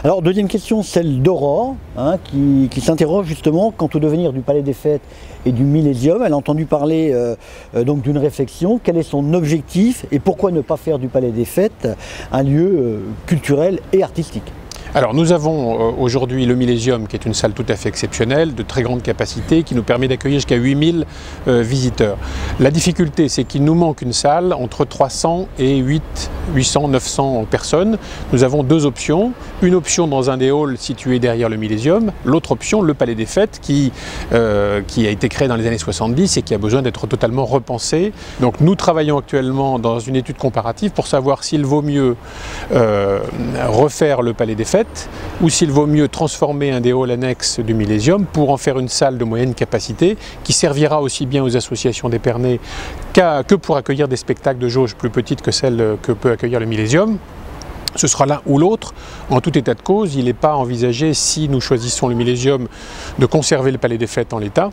Alors deuxième question, celle d'Aurore, qui s'interroge justement quant au devenir du Palais des Fêtes et du Millésium. Elle a entendu parler donc d'une réflexion. Quel est son objectif et pourquoi ne pas faire du Palais des Fêtes un lieu culturel et artistique? Alors nous avons aujourd'hui le Millésium qui est une salle tout à fait exceptionnelle, de très grande capacité, qui nous permet d'accueillir jusqu'à 8000 visiteurs. La difficulté, c'est qu'il nous manque une salle entre 300 et 800, 900 personnes. Nous avons deux options. Une option dans un des halls situé derrière le Millésium, l'autre option, le Palais des Fêtes, qui a été créé dans les années 70 et qui a besoin d'être totalement repensé. Donc nous travaillons actuellement dans une étude comparative pour savoir s'il vaut mieux refaire le Palais des Fêtes ou s'il vaut mieux transformer un des halls annexes du Millésium pour en faire une salle de moyenne capacité qui servira aussi bien aux associations d'Épernay que pour accueillir des spectacles de jauge plus petites que celles que peut accueillir le Millésium. Ce sera l'un ou l'autre. En tout état de cause, il n'est pas envisagé, si nous choisissons le Millésium, de conserver le Palais des Fêtes en l'état.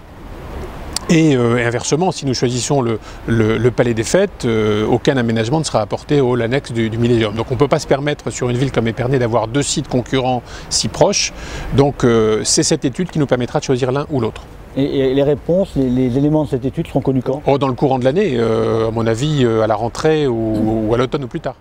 Et inversement, si nous choisissons le Palais des Fêtes, aucun aménagement ne sera apporté au hall annexe du Millésium. Donc on ne peut pas se permettre sur une ville comme Épernay d'avoir deux sites concurrents si proches. Donc c'est cette étude qui nous permettra de choisir l'un ou l'autre. Et les réponses, les éléments de cette étude seront connus quand? Dans le courant de l'année, à mon avis, à la rentrée ou à l'automne ou plus tard.